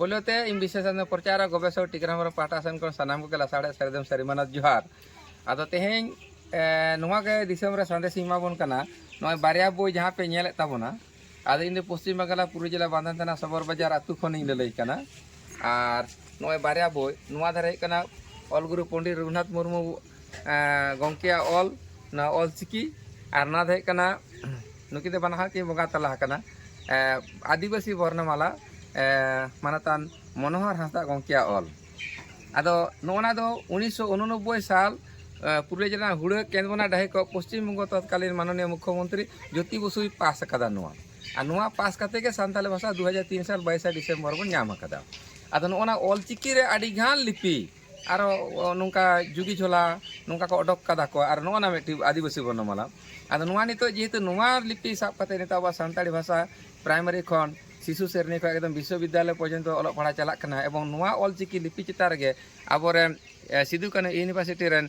पोलोते इन विशेष प्रचार गवेषक टिकराम पाटा सेन को सानाम को लासाड़े सरदम सरीमानत जोहार आदो तेहें नोआ के दिसम रे संदेश इमाबन कना नोय बारिया बोई जहाँ पे नेले ताबोना आदो इन पश्चिम बंगाल पुरी जिला बांधन तना सबर बाजार आतु खन इन लई कना आर नोय बारिया बोई नोआ धारे कना ऑलगुरु पंडित रघुनाथ मुर्मू गंकिया ऑल ना ऑल चिकी आर ना धारे कना नुकिते बनाहा के बगा तला कना आदिवासी वर्णमाला मानतान मनोहर हांसदा गंकिया ऑल आदो नोना दो 1989 साल पुरुलिया जिला हुड़ा केंद्रबना डाहे को पश्चिम बंग तत्कालीन माननीय मुख्यमंत्री ज्योति बसु पास कदा नोआ पास करते के सानताली भाषा 2003 साल 22 डिसेम्बर बन नाम कदा आदो नोना ऑल चिकी रे आडी गान लिपि आरो नुका जुगी झोला नुका को अडक कदा को आर नोना मेटी आदिवासी वर्णमाला आदो नोआ नितो जेहेतु नोआ लिपि साब कते नितो अब सानताली भाषा प्राइमरी खन शिशु श्रेणी को एकदम विश्वविद्यालय पर्यंत ऑल पढ़ा चला कना एवं नुआ ऑल चिकी लिपि चितार गे आबोरे सिदु कानु यूनिवर्सिटी रेन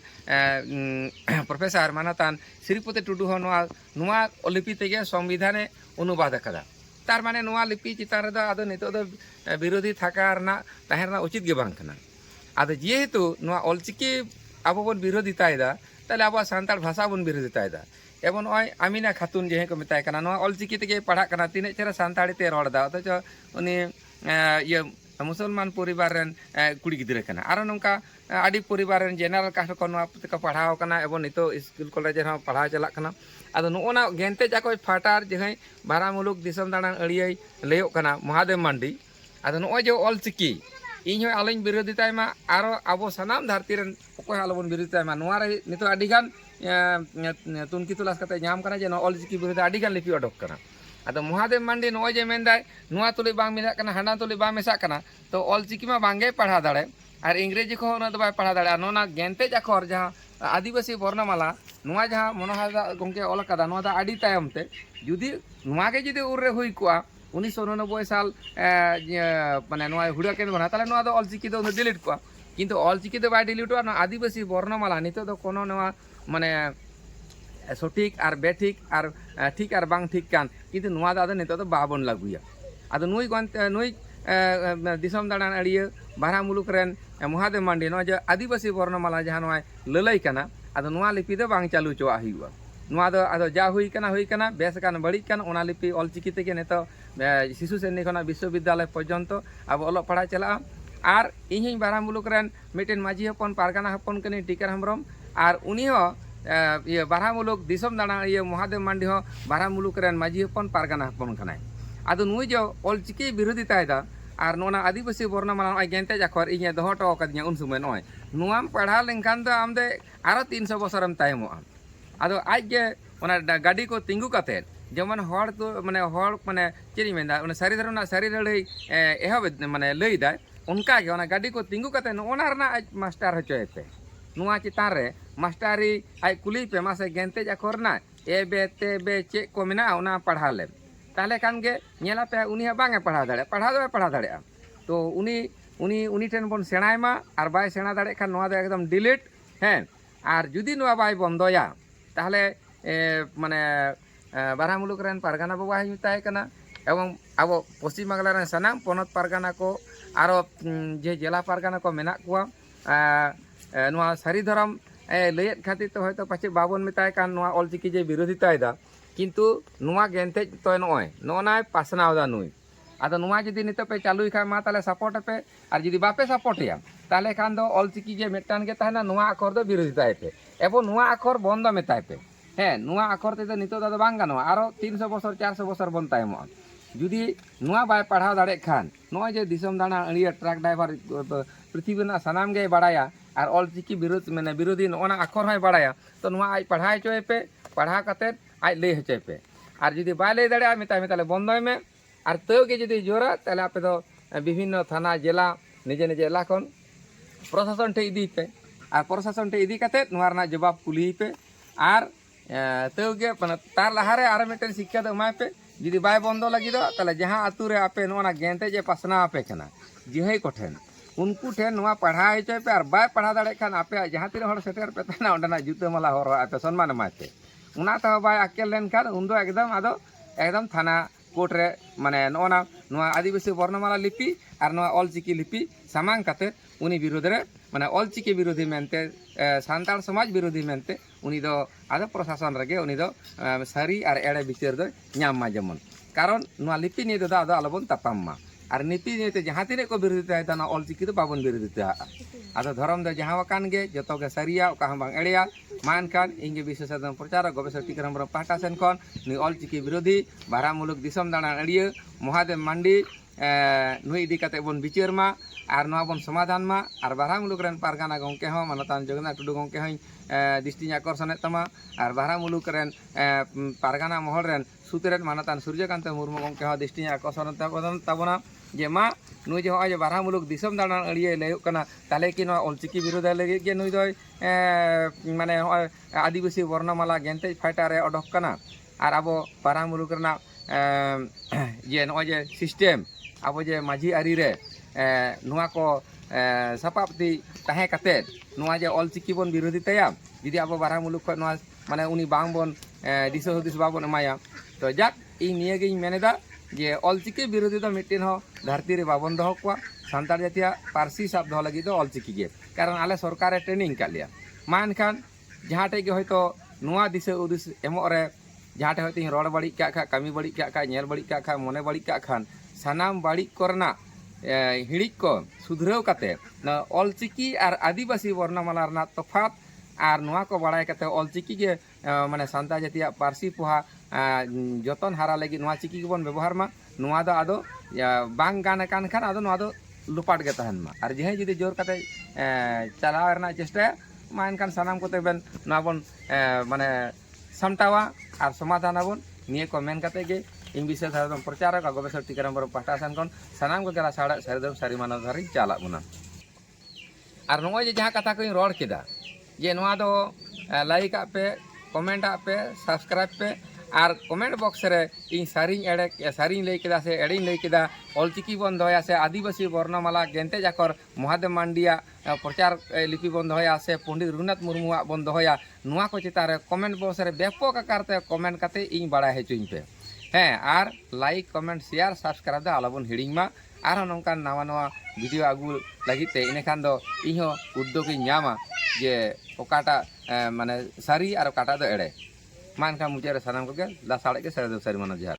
प्रोफेसर मानतान श्रीपति टुडू हो नुआ लिपि तेगे संविधाने अनुवाद कदा तार माने नुआ लिपि चितार दा आदो नितो दो विरोधी थाका रना ताहें रना उचित गे बांग कना आदो जेहेतु नुआ ऑल चिकी आबो बन विरोधी ताइदा ताले आबो सानताल भाषा बन विरोधी ताइदा एवं नॉय आमिना खातून जे को मिताय कना नॉय ऑल चिकी तेगे पढ़ा कना तीने चेरा सानताड़ी ते रोड़ा अथच उनी ये मुसलमान परिवार रेन कुड़ी गिद्रे कना आरो नंका आडी परिवार रेन जनरल कास्ट को नॉय को पढ़ाव कना एवं नितो स्कूल कॉलेज रे पढ़ा चला कना आदो नोना गेंते जाको फाटार जहै बारा मुलुक दिसम दाना अड़ियै लयो कना महादेव मांडी आदो नॉय जो ऑल चिकी इन हो आलिन विरोधी तायमा आरो आबो सनाम धरती रेन ओको आलोबन विरोधी तायमा नोआ रे नितो आडीगान तुनकी तुलास कते नाम कना जे नो ऑल चिकी विरोधी आडीगान लिपि अडक कना आदो महादेव मांडी नोय जे मेनदाय नोआ तुली बांग मिला कना हांडा तुली बांग मेसा कना तो ऑल चिकी मा बांगे पढ़ा दाड़े और इंग्रेजी को ना दबाय पढ़ा दाड़े नोना गेंते जाखर जहां आदिवासी वर्णमाला नोआ जहां मनोहर गंके ऑल कदा नोआ दा आडी तायमते जुदी नोआ के जुदी उर रे हुई कुआ 1989 साल माने नोआ हुड़ा केन बना ताले नोआ दो ऑल चिकी दो डिलीट कुआ किंतु ऑल चिकी दो बाय डिलीट हुआ आदिवासी वर्णमाला नितो दो कोनो नोआ माने सठिक और बेठिक और ठीक और बांग ठीक कान किंतु नोआ दादा नितो दो बाबन लागुया आदो नुई नुई दिसम दाड़ान अड़िया बारह मुलुक रेन महादेव मांडी नोआ जो आदिवासी वर्णमाला जहां नोआ ललई कना आदो नोआ लिपि दो बांग चालू चोआ हुआ नोआ दो आदो जा हुई कना बेस कान बड़ी कान ओना लिपि ऑल चिकी तेगे नितो शिशु श्रेणी खना विश्वविद्यालय पर्यंत अब ऑल पढ़ा चला और इन बारह मुलुक रेन मिटेन माझी हपन पारगाना हपन कनी टीकर हेम्ब्रम और उनी हो ये बारह मुलुक दिसम दाना ये महादेव मांडी हो बारह मुलुक रेन माझी हपन पारगाना हपन कनाय आदो नुई जो ऑल चिकी विरोधी तायदा और नोना आदिवासी वर्णमाला गेंते जाखर इन दोहटो कदिया उन समय नॉय नुआम पढ़ा लेनखान दो आमदे आरो 300 बछरम तायमो आदो आज के ओना गाड़ी को तिंगु काते जेमन हड़ तो माने चेरी मेंदा ओना सारी धरना सारी लड़ाई एहब माने लई दा उनका के ओना गाड़ी को तिंगु काते ओना रना आज मास्टर हचोयते नुआ चितान रे मास्टरी आई कुली पे मासे गेंते जाखर ना ए बे ते बे चे को मेना ओना पढ़ा ले ताले कान गे नेला पे उनी बांगे पढ़ा दाड़े तो उनी ठेन बन सेणायमा और बाय सेणा दाड़े खान नोआ दो एकदम डिलीट हैं और जुदी नोआ बाय बंदोया ताहले माने बारह मुलुक रेन पारगाना बाबा है मिताय कना एवं अब पश्चिम बांगला रेन सनाम पनत पारगाना को आरो जे जिला पारगाना को मेना कुआ नोआ सारी धरम लयत खातिर तो हयतो पाचे बाबन मिताय कान नोआ ऑल चिकी जे विरोधी तायदा किंतु नुआ गेंते तो नोना पासनावदा नुई आदो नुआ जुदी नितो पे चालू खा मा ताले सपोर्ट पे और जुदी बापे सपोर्टिया ताले खान दो ऑल चिकी जे मेटान के ताहना नुआ अखर दो विरोधी ताय पे एबो नुआ अखर बंद मेताय पे हैं नुआ अखर ते नितो दा बांग गानोआ आरो 300 बछर 400 बछर बन तायमो जुदी नुआ बाय पढ़ाव दाड़े खान नोआ जे दिसम दाना अड़िया ट्रक ड्राइवर पृथ्वी ना सनाम गे बाड़ाया और ऑल चिकी विरोध माने विरोधी नोना अखर होय बाड़ाया तो नुआ आज पढ़ाई चोय पे पढ़ा कते आज लई हचे पे और जुदी बाय लई दाड़े मिताय ताले बंदय में और तो के जुदी जोरा ताले आपे दो विभिन्न थाना जिला निजे निजे इलाकन प्रशासन ठे इदी पे और प्रशासन ठे इदी कते नुआ रना जवाब कुली पे और तो के तार लहारे आर मिटेन शिक्षा दो माय पे जुदी बाय बंदो लगी दो ताले जहां आतु रे आपे नोना गेंते जे पासना आपे कना जिहै कोठेन उनको ठेन नोआ पढ़ा हचे पे और बाय पढ़ा दाड़े खान आपे जहां तीन हर सेटर पे तना ओंडना जुते माला हर आपे सम्मान माते उना तो बाय आकेल लेन खान उन एकदम थाना कोर्ट रे माने नोना आदिवासी वर्णमाला लिपि और नवा ऑलचिकी लिपि सामांग काते उनी विरोध रे माने ऑलचिकी विरोधी मेनते सान्ताल समाज विरोधी मेनते उनी दो आदो प्रशासन रगे उनी दो सारी और एड़े बिचार दो ᱧᱟᱢ मा जेमन कारण नवा लिपि निये दो आदो आलोबन तापाम मा और नीति निये जहाँ तीन को विरोधिता है तना ऑलचिकी दो बाबन विरोधिता आदो धर्म दो जहाँ वकान गे जतो गे सारिया ओका हम बांग एड़ेया मानखान इंगे विशेष प्रचार गवेषक टीकाराम पाहटा सेन खन नी ऑलचिकी विरोधी बारा मुलुक दिसम दाना अड़िया महादेव मांडी नुई इदी काते बन बिचार मा और नवा बन समाधान मा और बारा मुलुक रेन पारगाना गंके हो मानतान जगन्नाथ टुडू गंके हई दृष्टि आकर्षण तमा और बारा मुलुक रेन पारगाना महल रेन सुतरेन मानतान सूर्यकांत मुर्मू गंके हो दृष्टि आकर्षण ताबना जे मा नुई जो आज बारा मुलुक दिसम दाना अड़िए लय कना ताले कि ऑलचिकी विरोध लगे गे नुई दो माने आदिवासी वर्णमाला गेंते फाइटारे अडक कना और अब बारा मुलुक रेना जे नजे सिस्टेम अब जे माझी आरी रे नुआ को सापापति ताहे काते नुआ जे ऑलचिकी बन विरोधी तया जुदी अब बारा मुलुक खो नुआ माने उनी बांग बन दिशा हुदिस बाबन एमाया तो जाक इ निये गे मेनेदा जे ऑलचिकी विरोधी दो मिटिन हो धरती रे बाबन दो को सान्ताल जातिया पारसी साब दो लगी दो ऑलचिकी गे कारण आले सरकार ट्रेनिंग का लिया मानखान जहाँ टे गे होयतो नुआ दिशा उदिस एमो रे जहाँ टे होयतो रोड बड़ी क्या खा कमी बड़ी क्या खा नेल बड़ी क्या खा मने बड़ी क्या खान सानाम बड़ी करना हिड़िक को सुधराव काते न ऑलचिकी और आदिवासी वर्णमाला रना तफात और नुआ को बड़ाय काते ऑलचिकी के माने सान्ताल जातिया पारसी पोहा जतन हारा लगी नुआ चिकी के बन व्यवहार मा नुआ दो आदो बांग गान कान खान आदो नुआ दो लुपाट गे तहन मा और जेहे जुदी जोर काते चलाव रना चेष्टा मा एनखान सानाम कोते बेन नुआ बन माने सामटावा और समाधान आबन निये को मेन काते गे इन विषय धारदम प्रचारक गवेषक टीकाराम पाहटा सेन खन सानाम को गेला साड़ा सारिदम सारी मानव धारी चाला बुना और नोय जे जहाँ कथा को रोड केदा जे नुआ दो लाइक पे कमेंट पे सब्सक्राइब पे और कमेंट बॉक्स रे इन सारी एड़े सारी लई केदा से एड़ी लई केदा ऑलचिकी बन दोया से आदिवासी वर्णमाला गेंते जाकर महादेव मांडिया प्रचार लिपि बन दोया से पंडित रघुनाथ मुर्मुआ बन दोया नुआ को चितारे कमेंट बॉक्स रे व्यापक आकार ते कमेंट काते इन बड़ा हेचुइन पे हाँ और लाइक कमेंट शेयर सब्सक्राइब दो आलोबन हिड़िंग मा और नौका नवा नवा वीडियो आगू लगिते इनेखान दो इहो उद्योगी ᱧᱟᱢᱟ जे ओकाटा माने सारी और ओकाटा दो एड़े मान का मुझे सानाम को लासाड़े के सारी मानो जहाँ।